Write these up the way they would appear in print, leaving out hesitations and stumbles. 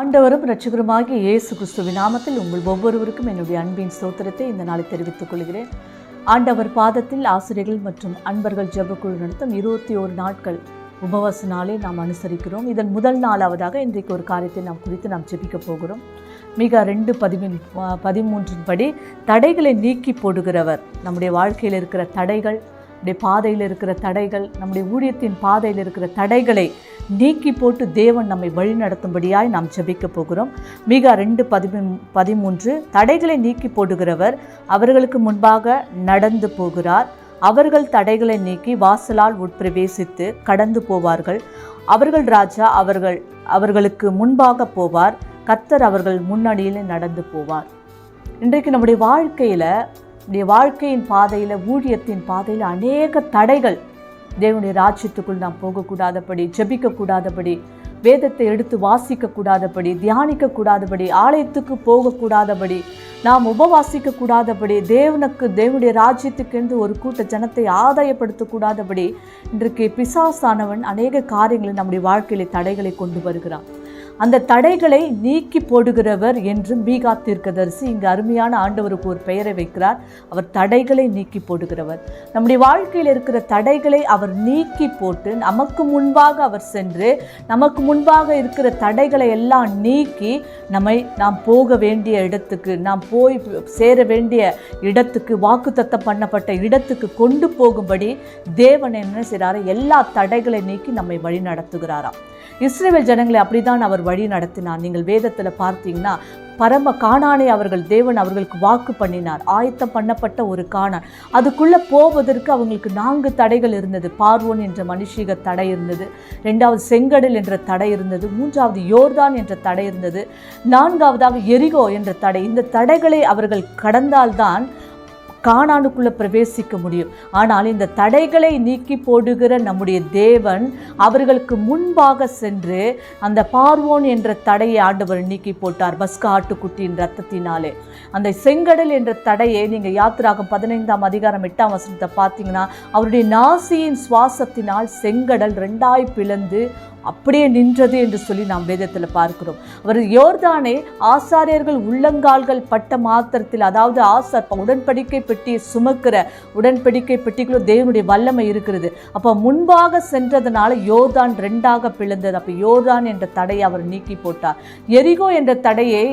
ஆண்டவரும் இரட்சகருமாகிய இயேசு கிறிஸ்துவின் நாமத்தில் உங்கள் ஒவ்வொருவருக்கும் என்னுடைய அன்பின் ஸ்தோத்திரத்தை இந்த நாளை தெரிவித்துக் கொள்கிறேன். ஆண்டவர் பாதத்தில் ஆசிரியர்கள் மற்றும் அன்பர்கள் ஜெபக்குழு நடத்தும் 21 நாட்கள் உபவாச நாளை நாம் அனுசரிக்கிறோம். இதன் முதல் நாளாவதாக இன்றைக்கு ஒரு காரியத்தை நாம் ஜெபிக்க போகிறோம். மிக 2:13 படி தடைகளை நீக்கி போடுகிறவர். நம்முடைய வாழ்க்கையில் இருக்கிற தடைகள், நம்முடைய பாதையில் இருக்கிற தடைகள், நம்முடைய ஊழியத்தின் பாதையில் இருக்கிற தடைகளை நீக்கி போட்டு தேவன் நம்மை வழி நடத்தும்படியாய் நாம் ஜெபிக்க போகிறோம். மிக 2:13 தடைகளை நீக்கி போடுகிறவர் அவர்களுக்கு முன்பாக நடந்து போகிறார். அவர்கள் தடைகளை நீக்கி வாசலால் உட்பிரவேசித்து கடந்து போவார்கள். அவர்கள் ராஜா அவர்களுக்கு முன்பாக போவார். கர்த்தர் அவர்கள் முன்னணியில் நடந்து போவார். இன்றைக்கு நம்முடைய வாழ்க்கையின் பாதையில், ஊழியத்தின் பாதையில் அநேக தடைகள். தேவனுடைய ராஜ்யத்துக்குள் நாம் போகக்கூடாதபடி, ஜெபிக்கக்கூடாதபடி, வேதத்தை எடுத்து வாசிக்கக்கூடாதபடி, தியானிக்கக்கூடாதபடி, ஆலயத்துக்கு போகக்கூடாதபடி, நாம் உபவாசிக்கக்கூடாதபடி, தேவனுடைய ராஜ்யத்துக்கென்று ஒரு கூட்ட ஜனத்தை ஆதாயப்படுத்தக்கூடாதபடி இன்றைக்கு பிசாசானவன் அநேக காரியங்களை நம்முடைய வாழ்க்கையிலே தடைகளை கொண்டு வருகிறான். அந்த தடைகளை நீக்கி போடுகிறவர் என்று மீகா தீர்க்கதரிசி இங்கு அருமையான ஆண்டவருக்கு ஒரு பெயரை வைக்கிறார். அவர் தடைகளை நீக்கி போடுகிறவர். நம்முடைய வாழ்க்கையில் இருக்கிற தடைகளை அவர் நீக்கி போட்டு நமக்கு முன்பாக அவர் சென்று, நமக்கு முன்பாக இருக்கிற தடைகளை எல்லாம் நீக்கி நாம் போக வேண்டிய இடத்துக்கு, நாம் போய் சேர வேண்டிய இடத்துக்கு, வாக்குத்தத்தம் பண்ணப்பட்ட இடத்துக்கு கொண்டு போகும்படி தேவன் என்ன செய்கிறார்? எல்லா தடைகளை நீக்கி நம்மை வழி நடத்துகிறாராம். இஸ்ரவேல் ஜனங்களை அப்படிதான் அவர் வழி நடத்தினார். நீங்கள் வேதத்தில் பார்த்தீங்கன்னா பரம கானானை தேவன் அவர்களுக்கு வாக்கு பண்ணினார். ஆயத்தம் பண்ணப்பட்ட ஒரு கானான். அதுக்குள்ளே போவதற்கு அவங்களுக்கு 4 தடைகள் இருந்தது. பார்வோன் என்ற மனுஷீக தடை இருந்தது, 2வது செங்கடல் என்ற தடை இருந்தது, 3வது யோர்தான் என்ற தடை இருந்தது, 4வதாக எரிகோ என்ற தடை. இந்த தடைகளை அவர்கள் கடந்தால்தான் கானானுக்குள்ளே பிரவேசிக்க முடியும். ஆனால் இந்த தடைகளை நீக்கி போடுகிற நம்முடைய தேவன் அவர்களுக்கு முன்பாக சென்று அந்த பார்வோன் என்ற தடையை ஆண்டவர் நீக்கி போட்டார். பஸ்கா ஆட்டுக்குட்டியின் ரத்தத்தினாலே. அந்த செங்கடல் என்ற தடையை நீங்கள் யாத்திராகம் 15ஆம் அதிகாரம் 8ஆம் வசனத்தை பார்த்தீங்கன்னா, அவருடைய நாசியின் சுவாசத்தினால் செங்கடல் 2ஆய் பிளந்து அப்படியே நின்றது என்று சொல்லி நாம் வேதத்தில் பார்க்கிறோம். அவர் யோர்தானை ஆசாரியர்கள் உள்ளங்கால்கள் பட்ட மாத்திரத்தில், அதாவது உடன்படிக்கை பெட்டியை சுமக்கிற உடன்படிக்கை பெட்டிக்குள்ள தேவனுடைய வல்லமை இருக்கிறது. அப்போ முன்பாக சென்றதுனால யோர்தான் 2ஆக பிளந்தது. அப்போ யோர்தான் என்ற தடையை அவர் நீக்கி போட்டார். எரிகோ என்ற தடையை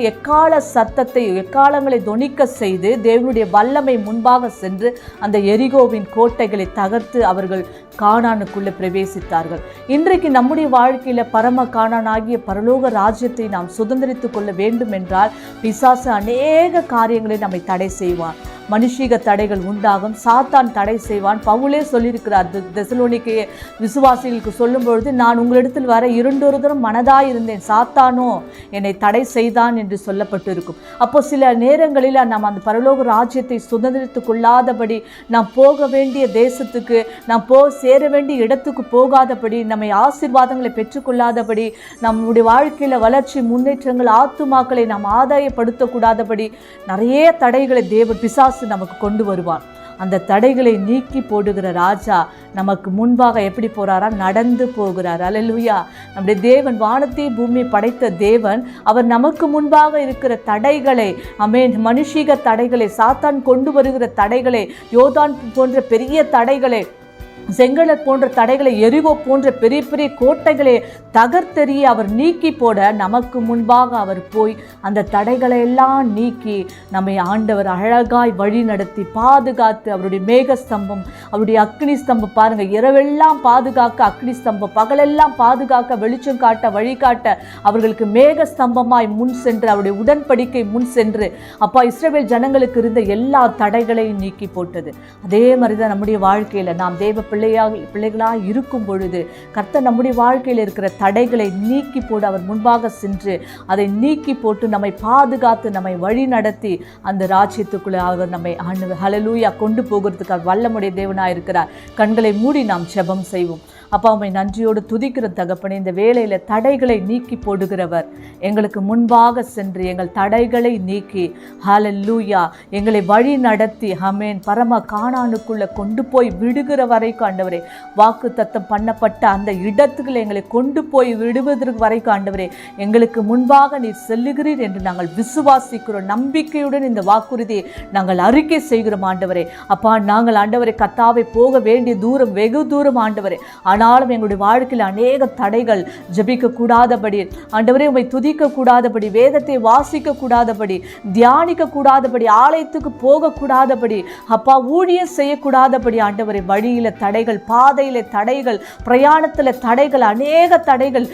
எக்காலங்களை தொனிக்க செய்து தேவனுடைய வல்லமை முன்பாக சென்று அந்த எரிகோவின் கோட்டைகளை தகர்த்து அவர்கள் கானானுக்குள்ளே பிரவேசித்தார்கள். இன்றைக்கு நம்முடைய வாழ்க்கையில் பரம கானானாகிய பரலோக ராஜ்யத்தை நாம் சுதந்திரித்து கொள்ள வேண்டும் என்றால் பிசாசு அநேக காரியங்களை நம்மை தடை செய்வான். மனுஷீக தடைகள் உண்டாகும். சாத்தான் தடை செய்வான். பவுலே சொல்லியிருக்கிறார் தெசலோனிக்கே விசுவாசிகளுக்கு சொல்லும் பொழுது, நான் உங்களிடத்தில் வர 2 தரம் மனதாய் இருந்தேன், சாத்தானோ என்னை தடை செய்தான் என்று சொல்லப்பட்டு இருக்கும். அப்போ சில நேரங்களில் நாம் அந்த பரலோக ராஜ்யத்தை சுதந்திரித்து கொள்ளாதபடி, நாம் போக வேண்டிய தேசத்துக்கு, நாம் சேர வேண்டிய இடத்துக்கு போகாதபடி, நம்மை ஆசீர்வாதங்களை பெற்றுக்கொள்ளாதபடி, நம்முடைய வாழ்க்கையில் வளர்ச்சி, முன்னேற்றங்கள், ஆத்துமாக்களை நாம் ஆதாயப்படுத்தக்கூடாதபடி நிறைய தடைகளை பிசாசு நமக்கு கொண்டு வருவான். அந்த தடைகளை நீக்கி போடுகிற ராஜா நமக்கு முன்பாக எப்படி போறாரா? நடந்து போகிறார். அல்லேலூயா! நம்முடைய தேவன் வானத்தை பூமி படைத்த தேவன். அவர் நமக்கு முன்பாக இருக்கிற தடைகளை, மனுஷீக தடைகளை, சாத்தான் கொண்டு வருகிற தடைகளை, யோர்தான் போன்ற பெரிய தடைகளை, செங்கடல் போன்ற தடைகளை, எரிகோ போன்ற பெரிய பெரிய கோட்டைகளை தகர்த்தெறிய அவர் நீக்கி போட நமக்கு முன்பாக அவர் போய் அந்த தடைகளை எல்லாம் நீக்கி நம்மை ஆண்டவர் அழகாய் வழி நடத்தி பாதுகாத்து, அவருடைய மேகஸ்தம்பம், அவருடைய அக்னி ஸ்தம்பம் பாருங்கள், இரவெல்லாம் பாதுகாக்க அக்னி ஸ்தம்பம், பகலெல்லாம் பாதுகாக்க வெளிச்சம் காட்ட வழிகாட்ட அவர்களுக்கு மேகஸ்தம்பமாய் முன் சென்று, அவருடைய உடன்படிக்கை முன் சென்று அப்பா இஸ்ரவேல் ஜனங்களுக்கு இருந்த எல்லா தடைகளையும் நீக்கி போட்டது. அதே மாதிரி தான் நம்முடைய வாழ்க்கையில் நாம் தேவ பிள்ளைகளாக இருக்கும் பொழுது கர்த்தர் நம்முடைய வாழ்க்கையில் இருக்கிற தடைகளை நீக்கி போடு அவர் முன்பாக சென்று அதை நீக்கி போட்டு நம்மை பாதுகாத்து நம்மை வழி நடத்தி அந்த ராஜ்யத்துக்குள்ளே அவர் நம்மை ஹல்லேலூயா கொண்டு போகிறதுக்கு வல்லமுடைய தேவனாக இருக்கிறார். கண்களை மூடி நாம் ஜெபம் செய்வோம். அப்பா உம்மை நன்றியோடு துதிக்கிற தகப்பனே, இந்த வேளையில் தடைகளை நீக்கி போடுகிறவர், எங்களுக்கு முன்பாக சென்று எங்கள் தடைகளை நீக்கி ஹல்லேலூயா எங்களை வழி நடத்தி ஆமென் பரம கானானுக்குள்ள கொண்டு போய் விடுகிற வரைக்கும் ஆண்டவரே, வாக்கு தத்தம் பண்ணப்பட்ட அந்த இடத்துக்குள்ள எங்களை கொண்டு போய் விடுவதற்கு வரைக்கும் ஆண்டவரே, எங்களுக்கு முன்பாக நீர் செல்லுகிறீர் என்று நாங்கள் விசுவாசிக்கிறோம். நம்பிக்கையுடன் இந்த வாக்குறுதியை நாங்கள் அறிக்கை செய்கிறோம் ஆண்டவரே. அப்பா நாங்கள் ஆண்டவரே கர்த்தாவே போக வேண்டிய தூரம் வெகு தூரம் ஆண்டவரே, ஆனாலும் எங்களுடைய வாழ்க்கையில் அநேக தடைகள், ஜெபிக்க கூடாதபடி ஆண்டவரே, உம்மை துதிக்க கூடாதபடி, வேதத்தை வாசிக்க கூடாதபடி, தியானிக்க கூடாதபடி, ஆலயத்துக்கு போக கூடாதபடி, அப்பா ஊழியம் செய்யக்கூடாதபடி ஆண்டவரே, வழியில தடைகள், பாதையில தடைகள், பிரயாணத்துல தடைகள், அநேக தடைகள்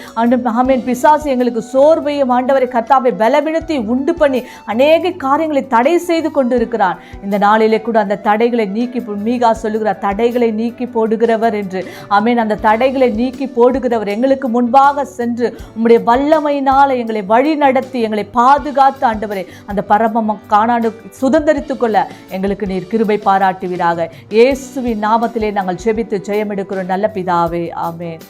ஆமென். பிசாசு எங்களுக்கு சோர்வையும் ஆண்டவரை கர்த்தாவை பலவீனத்தை உண்டு பண்ணி அநேக காரியங்களை தடை செய்து கொண்டு இருக்கிறான். இந்த நாளிலே கூட அந்த தடைகளை நீக்கி, மீகா சொல்லுகிறார், தடைகளை நீக்கி போடுகிறவர் என்று. ஆமென். அந்த தடைகளை நீக்கி போடுகிறவர், எங்களுக்கு முன்பாக சென்று உம்முடைய வல்லமையினால் எங்களை வழி நடத்தி எங்களை பாதுகாத்து ஆண்டவரே அந்த பரம கானானை சுதந்தரித்துக் கொள்ள எங்களுக்கு நீர் கிருபை பாராட்டுவீராக. இயேசுவின் நாமத்திலே நாங்கள் ஜெபித்து ஜெயம் எடுக்கிறோம் நல்ல பிதாவே, ஆமென்.